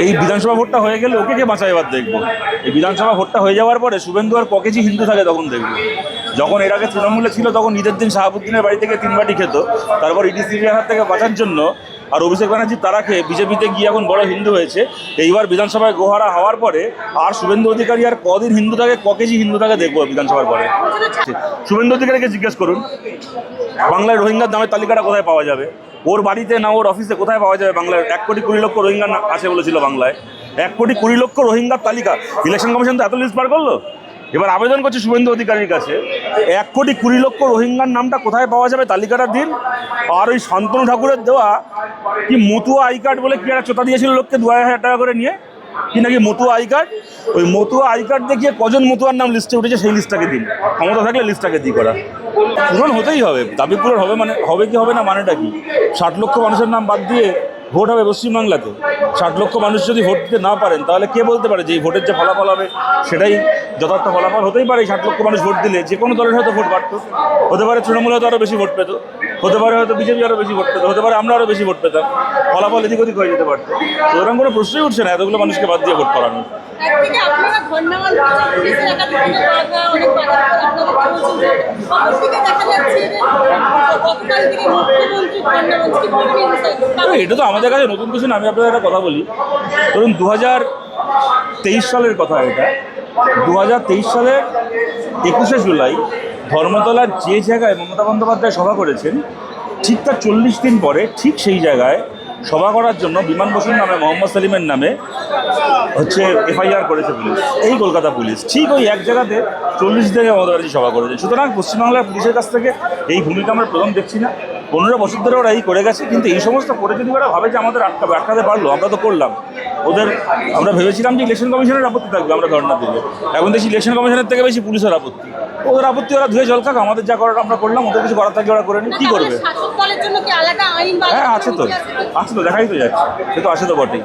এই বিধানসভা ভোটটা হয়ে গেলে ওকে কে বাঁচায় এবার দেখবো। এই বিধানসভা ভোটটা হয়ে যাওয়ার পরে শুভেন্দু আর ক কেজি হিন্দু থাকে তখন দেখবো। যখন এর আগে তৃণমূলে ছিল তখন ঈদের দিন শাহাবুদ্দিনের বাড়ি থেকে 3 বাটি খেত, তারপর ইডি সিবিআই হাত থেকে বাঁচার জন্য আর অভিষেক ব্যানার্জি তারা খেয়ে বিজেপিতে গিয়ে এখন বড় হিন্দু হয়েছে। এইবার বিধানসভায় গোহারা হওয়ার পরে আর শুভেন্দু অধিকারী আর কদিন হিন্দু থাকে, ক কেজি হিন্দু থাকে দেখবো বিধানসভার পরে। শুভেন্দু অধিকারীকে জিজ্ঞেস করুন বাংলায় রোহিঙ্গার দামের তালিকাটা কোথায় পাওয়া যাবে, ওর বাড়িতে না ওর অফিসে কোথায় পাওয়া যাবে। বাংলায় 1,20,00,000 রোহিঙ্গা আছে বলেছিল বাংলায়, 1,20,00,000 রোহিঙ্গার তালিকা। ইলেকশন কমিশন তো এত লিস্ট বার করলো, এবার আবেদন করছে শুভেন্দু অধিকারীর কাছে 1,20,00,000 রোহিঙ্গার নামটা কোথায় পাওয়া যাবে তালিকাটা দিন। আর ওই শান্তনু ঠাকুরের দেওয়া কি মতুয়া আই কার্ড বলে কি একটা চোতা দিয়েছিল লোককে 2,000 টাকা করে নিয়ে, কি নাকি মতুয়া আই কার্ড, ওই মতুয়া আই কার্ড দেখিয়ে কজন মতুয়ার নাম লিস্টে উঠেছে সেই লিস্টটাকে দিন। ক্ষমতা থাকলে লিস্টটাকে দিই করা পূরণ হতেই হবে, দাবি পূরণ হবে। মানে হবে কি হবে না মানেটা কি? 60 লক্ষ মানুষের নাম বাদ দিয়ে ভোট হবে পশ্চিমবাংলাতে। 60 লক্ষ মানুষ যদি ভোট দিতে না পারেন তাহলে কে বলতে পারে যে এই ভোটের যে ফলাফল হবে সেটাই যথার্থ ফলাফল? হতেই পারে 60 লক্ষ মানুষ ভোট দিলে যে কোনো দলের হয়তো ভোট বাড়তো, হতে পারে তৃণমূল হয়তো আরও বেশি ভোট পেত, হতে পারে হয়তো বিজেপি আরও বেশি ভোট পেত, হতে পারে আমরা আরও বেশি ভোট পেতাম, ফলাফল এদিক ওদিক হয়ে যেতে পারতো। সুতরাং কোনো প্রশ্নই উঠছে না এতগুলো মানুষকে বাদ দিয়ে ভোট করানো। এটা তো আমাদের কাছে নতুন কিছু না। আমি আপনাদের একটা কথা বলি, ধরুন 2023 সালের কথা। এটা 2023 সালের 21শে জুলাই ধর্মতলার যে জায়গায় মমতা বন্দ্যোপাধ্যায় সভা করেছেন, ঠিক তার 40 দিন পরে ঠিক সেই জায়গায় সভা করার জন্য বিমান বসুর নামে মোহাম্মদ সেলিমের নামে এফআইআর করেছে পুলিশ, এই কলকাতা পুলিশ। ঠিক ওই এক জায়গাতে 40 দিনে মমতা ব্যানার্জি সভা করেছে। সুতরাং পশ্চিমবাংলার পুলিশের কাছ থেকে এই ভূমিকা আমরা প্রথম দেখছি না। 15 বছর ধরে ওরা এই করে গেছে, কিন্তু এই সমস্ত করে যদি ওরা ভাবে যে আমাদের আটকাতে পারলো, আমরা তো করলাম ওদের। আমরা ভেবেছিলাম যে ইলেকশন কমিশনের আপত্তি থাকবে, আমরা ধর্ণা দিলে। এখন দেখছি ইলেকশন কমিশনের থেকে বেশি পুলিশের আপত্তি। ওদের আপত্তি ওরা ধুয়ে জল খাক, আমাদের যা করার আমরা করলাম, ওদের কিছু করার থাকলে ওরা করে নিই, কী করবে? হ্যাঁ আছে তো, দেখাই তো যাচ্ছে, সে তো আছে তো বটেই।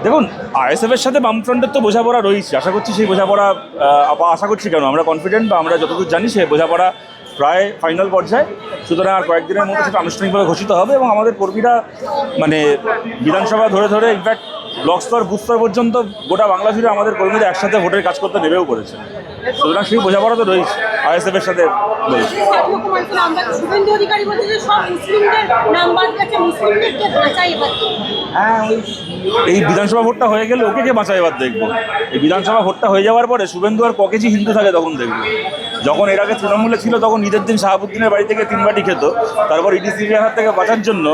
দেখুন, আইএসএফের সাথে বামফ্রন্টের তো বোঝাপড়া রয়েছে। আশা করছি সেই বোঝাপড়া, আমরা কনফিডেন্ট বা আমরা যতদূর জানি সেই বোঝাপড়া প্রায় ফাইনাল পর্যায়ে। সুতরাং আর কয়েকদিনের মধ্যে সেটা আনুষ্ঠানিকভাবে ঘোষিত হবে এবং আমাদের কর্মীরা মানে বিধানসভা ধরে ইনফ্যাক্ট ব্লক স্তর বুথ স্তর পর্যন্ত গোটা বাংলা জুড়ে আমাদের কর্মীরা একসাথে ভোটের কাজ করতে নেমেও করেছে। সুতরাং সেই বোঝাপড়া তো রয়েছে আইএসএফের সাথে রয়েছে। হ্যাঁ, এই বিধানসভা ভোটটা হয়ে গেলে ওকে কে বাঁচায় এবার দেখবো। এই বিধানসভা ভোটটা হয়ে যাওয়ার পরে শুভেন্দু আর ক কেজি হিন্দু থাকে তখন দেখবো। যখন এর আগে তৃণমূলে ছিল তখন ঈদের দিন শাহাবুদ্দিনের বাড়ি থেকে 3 বাটি খেত, তারপর ইডি সিবিআই হাত থেকে বাঁচার জন্য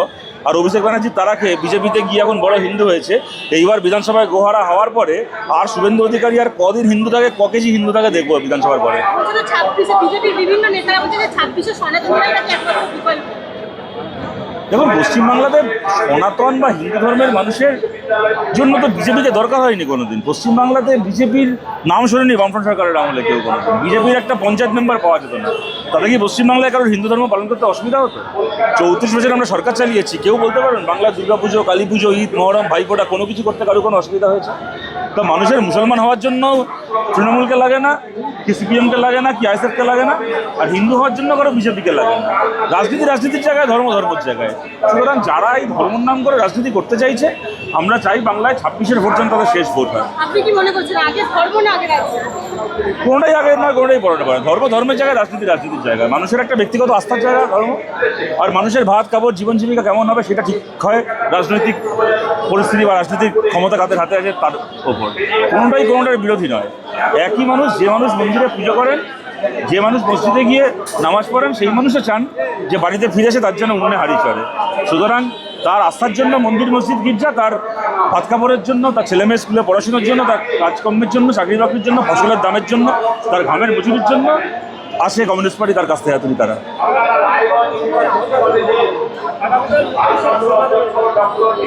আর অভিষেক ব্যানার্জি তারা খেয়ে বিজেপিতে গিয়ে এখন বড় হিন্দু হয়েছে। এইবার বিধানসভায় গোহারা হওয়ার পরে আর শুভেন্দু অধিকারী আর কদিন হিন্দু থাকে, ক কেজি হিন্দু থাকে দেখবো বিধানসভার পরে। দেখুন, পশ্চিমবাংলাতে সনাতন বা হিন্দু ধর্মের মানুষের জন্য তো বিজেপিকে দরকার হয়নি কোনোদিন। পশ্চিমবাংলাতে বিজেপির নাম শোনেনি বামফ্রন্ট সরকারের আমলে কেউ কোনোদিন। বিজেপির একটা পঞ্চায়েত মেম্বার পাওয়া যেত না, তাতে কি পশ্চিমবাংলায় কারোর হিন্দু ধর্ম পালন করতে অসুবিধা হতো? 34 বছর আমরা সরকার চালিয়েছি, কেউ বলতে পারবেন বাংলা দুর্গাপুজো, কালী পুজো, ঈদ, মহরম, ভাইফোঁটা কোনো কিছু করতে কারো কোনো অসুবিধা হয়েছে? তা মানুষের মুসলমান হওয়ার জন্য তৃণমূলকে লাগে না, কি সিপিএমকে লাগে না, কি আইএসএফকে লাগে না, আর হিন্দু হওয়ার জন্য কারো বিজেপিকে লাগে না। রাজনীতির জায়গায়, ধর্মের জায়গায়। সুতরাং যারা এই ধর্মের নাম করে রাজনীতি করতে চাইছে, আমরা চাই বাংলায় 26-এর ভোট যেন তাদের শেষ ভোট হয়। আপনি কি মনে করছেন আগে ধর্ম না আগে রাজনীতি? কোনোটাই আগে নয়, কোনোটাই পরে নয়। ধর্মের জায়গায়, রাজনীতির জায়গায়। মানুষের একটা ব্যক্তিগত আস্থার জায়গা ধর্ম, আর মানুষের ভাত কাপড় জীবন জীবিকা কেমন হবে সেটা ঠিক হয় রাজনৈতিক পরিস্থিতি বা রাজনৈতিক ক্ষমতা কাদের হাতে আছে তার ওপর। কোনোটার বিরোধী নয়। একই মানুষ, যে মানুষ মন্দিরে পুজো করেন, যে মানুষ মসজিদে গিয়ে নামাজ পড়েন, সেই মানুষও চান যে বাড়িতে ফিরে এসে তার জন্য উনুনে হাঁড়ি চড়ে। সুতরাং তার আস্থার জন্য মন্দির মসজিদ গির্জা, তার ভাত কাপড়ের জন্য, তার ছেলেমেয়ে স্কুলে পড়াশোনার জন্য, তার কাজকর্মের জন্য, চাকরি বাকরির জন্য, ফসলের দামের জন্য, তার ঘামের মজুরির জন্য আসে কমিউনিস্ট পার্টি তার কাছ থেকে হাতুড়ি তারা।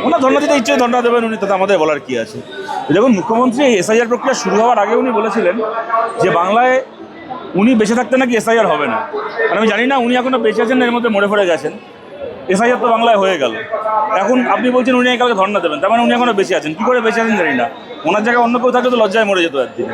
ওনার ধর্ণা দিতে ইচ্ছে ধর্ণা দেবেন উনি, তাতে আমাদের বলার কি আছে। দেখুন, মুখ্যমন্ত্রী এসআইআর প্রক্রিয়া শুরু হওয়ার আগে উনি বলেছিলেন যে বাংলায় উনি বেঁচে থাকতে নাকি এসআইআর হবে না। আর আমি জানি না উনি এখনও বেঁচে আছেন, এর মধ্যে মরে গেছেন। এসআইআর তো বাংলায় হয়ে গেল, এখন আপনি বলছেন উনি কালকে ধর্ণা দেবেন, তার মানে উনি এখনও বেঁচে আছেন। কী করে বেঁচে আছেন জানি না। ওনার জায়গায় অন্য কেউ থাকলে তো লজ্জায় মরে যেত একদিন।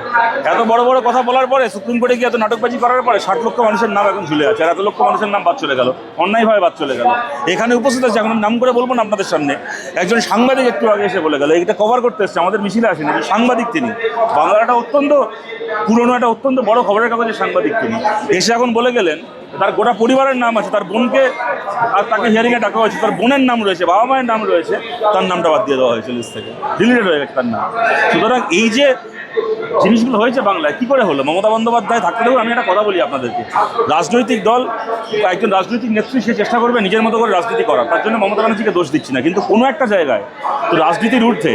এত বড় বড় কথা বলার পরে সুপ্রিম কোর্টে গিয়ে এত নাটকবাজি করার পরে 60 লক্ষ মানুষের নাম এখন ঝুলে আছে, আর এত লক্ষ মানুষের নাম বাদ চলে গেল, অন্যায়ভাবে বাদ চলে গেল। এখানে উপস্থিত আছে, এখন নাম করে বলবো না আপনাদের সামনে, একজন সাংবাদিক একটু আগে এসে বলে গেল, এইটা কভার করতে এসছে, আমাদের মিছিলে আসেনি, যে সাংবাদিক তিনি, বাংলার একটা অত্যন্ত পুরনো একটা অত্যন্ত বড় খবরের কাগজের সাংবাদিক তিনি, এসে এখন বলে গেলেন তার গোটা পরিবারের নাম আছে, তার বোনকে আর তাকে হিয়ারিংয়ে ডাকা হয়েছে, তার বোনের নাম রয়েছে, বাবা মায়ের নাম রয়েছে, তার নামটা বাদ দিয়ে দেওয়া হয়েছে লিস্ট থেকে, ডিলিটেড হয়ে গেছে তার নাম। সুতরাং এই যে জিনিসগুলো হয়েছে বাংলায় কী করে হলো? মমতা বন্দ্যোপাধ্যায় থাকতে দেখুন, আমি একটা কথা বলি আপনাদেরকে, রাজনৈতিক দল, একজন রাজনৈতিক নেত্রী সে চেষ্টা করবে নিজের মতো করে রাজনীতি করার, তার জন্য মমতা ব্যানার্জিকে দোষ দিচ্ছি না, কিন্তু কোনো একটা জায়গায় তো রাজনীতির ঊর্ধ্বে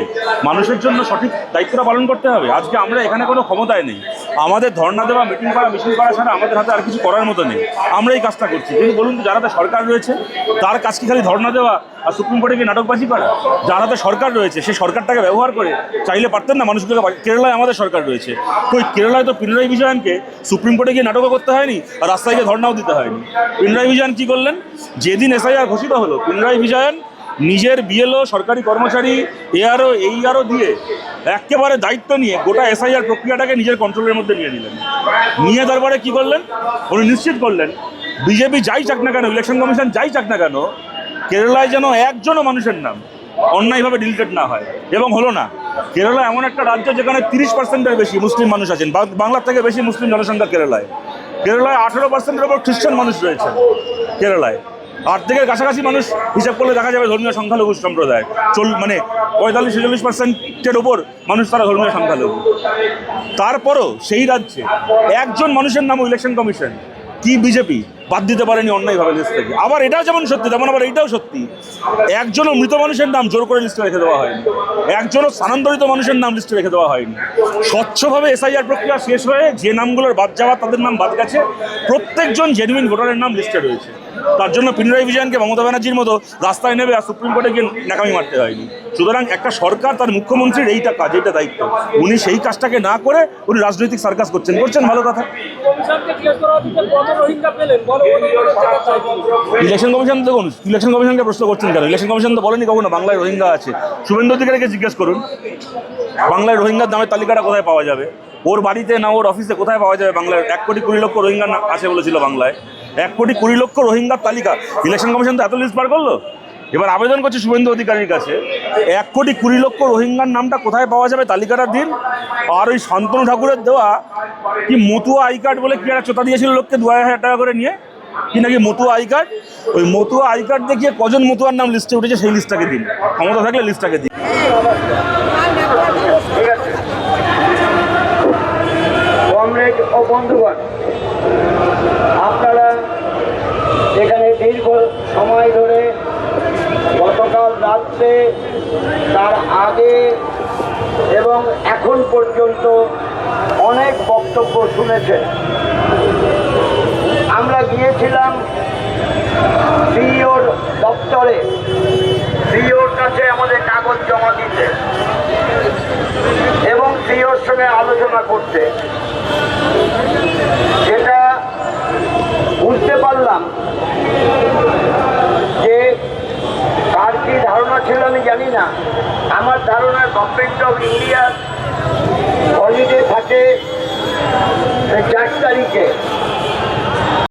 মানুষের জন্য সঠিক দায়িত্বটা পালন করতে হবে। আজকে আমরা এখানে কোনো ক্ষমতায় নেই, আমাদের ধর্ণা দেওয়া, মিটিং করা, মিছিল করা ছাড়া আমাদের হাতে আর কিছু করার মতো নেই, আমরা এই কাজটা করছি। কিন্তু বলুন তো, যারা সরকার রয়েছে তার কাজ কি খালি ধর্ণা দেওয়া আর সুপ্রিম কোর্টে গিয়ে নাটকবাজি করা? যার হাতে সরকার রয়েছে সেই সরকারটাকে ব্যবহার করে চাইলে পারতেন না মানুষগুলোকে। কেরালায় আমাদের সরকার রয়েছে, ওই কেরালায় তো পিনারাই বিজয়নকে সুপ্রিম কোর্টে গিয়ে নাটকও করতে হয়নি আর রাস্তায় গিয়ে ধর্ণাও দিতে হয়নি। পিনারাই বিজয়ন কী করলেন? যেদিন এসআইআর ঘোষিত হলো, পিনারাই বিজয়ন নিজের বিএলও, সরকারি কর্মচারী, এআরও, এইআরও দিয়ে একেবারে দায়িত্ব নিয়ে গোটা এসআইআর প্রক্রিয়াটাকে নিজের কন্ট্রোলের মধ্যে নিয়ে নিলেন। নিয়ে তারপরে কী করলেন? উনি নিশ্চিত করলেন বিজেপি যাই চাক না কেন, ইলেকশন কমিশন যাই চাক না কেন, কেরালায় যেন একজনও মানুষের নাম অন্যায়ভাবে ডিলিটেড না হয়। এবং হলো না। কেরালা এমন একটা রাজ্য যেখানে 30%-এর বেশি মুসলিম মানুষ আছেন, বাংলার থেকে বেশি মুসলিম জনসংখ্যা কেরালায়। কেরালায় 18%-এর ওপর খ্রিস্টান মানুষ রয়েছেন কেরালায়। অর্ধেকের কাছাকাছি মানুষ হিসাব করলে দেখা যাবে ধর্মীয় সংখ্যালঘু সম্প্রদায়, মানে 45-46%-এর ওপর মানুষ তারা ধর্মীয় সংখ্যালঘু। তারপরও সেই রাজ্যে একজন মানুষের নামও ইলেকশন কমিশন কি বিজেপি বাদ দিতে পারেনি অন্যায়ভাবে লিস্ট থেকে। আবার এটাও যেমন সত্যি, তেমন আবার এইটাও সত্যি, একজনও মৃত মানুষের নাম জোর করে লিস্টে রেখে দেওয়া হয়নি, একজনও স্থানান্তরিত মানুষের নাম লিস্টে রেখে দেওয়া হয়নি। স্বচ্ছভাবে এসআইআর প্রক্রিয়া শেষ হয়ে যে নামগুলোর বাদ যাওয়া তাদের নাম বাদ গেছে, প্রত্যেকজন জেনুইন ভোটারের নাম লিস্টে রয়েছে। তার জন্য পিনারাই বিজয়নকে মমতা ব্যানার্জির মতো রাস্তায় নেবে আর সুপ্রিম কোর্টে গিয়ে নাকামি মারতে হয়নি। সুতরাং একটা সরকার, তার মুখ্যমন্ত্রীর এইটা কাজ, এইটা দায়িত্ব, উনি সেই কাজটাকে না করে উনি রাজনৈতিক সার্কাস করছেন, ভালো কথা। ইলেকশন কমিশন দেখুন, ইলেকশন কমিশনকে প্রশ্ন করছেন কেন? ইলেকশন কমিশন তো বলেনি কখনো বাংলায় রোহিঙ্গা আছে। শুভেন্দু অধিকারীকে জিজ্ঞেস করুন বাংলায় রোহিঙ্গার নামের তালিকাটা কোথায় পাওয়া যাবে, ওর বাড়িতে না ওর অফিসে কোথায় পাওয়া যাবে বাংলায় 1,20,00,000 রোহিঙ্গা আছে বলেছিল বাংলায়, 1,20,00,000 রোহিঙ্গার তালিকা। ইলেকশন কমিশন তো এত লিস্ট বার করলো, এবার আবেদন করছে শুভেন্দু অধিকারীর কাছে 1,20,00,000 রোহিঙ্গার নামটা কোথায় পাওয়া যাবে তালিকাটা দিন। আর ওই শান্তনু ঠাকুরের দেওয়া কি মতুয়া আই কার্ড বলে কি একটা চোতা দিয়েছিল লোককে 2,000 টাকা করে নিয়ে, কি নাকি মতুয়া আই কার্ড, ওই মতুয়া আই কার্ড দেখিয়ে কজন মতুয়ার নাম লিস্টে উঠেছে সেই লিস্টটাকে দিন, ক্ষমতা থাকলে লিস্টটাকে দিন। কমরেড ও বন্ধুগণ, আপনারা এখানে দীর্ঘ সময় ধরে গতকাল রাত্রে, তার আগে এবং এখন পর্যন্ত অনেক বক্তব্য শুনেছেন। আমরা গিয়েছিলাম সিইওর দপ্তরে, সিইওর কাছে আমাদের কাগজ জমা দিতে এবং সিইওর সঙ্গে আলোচনা করতে। যেটা বুঝতে পারলাম যে কার কি ধারণা ছিল আমি জানি না, আমার ধারণা গভর্নমেন্ট অফ ইন্ডিয়া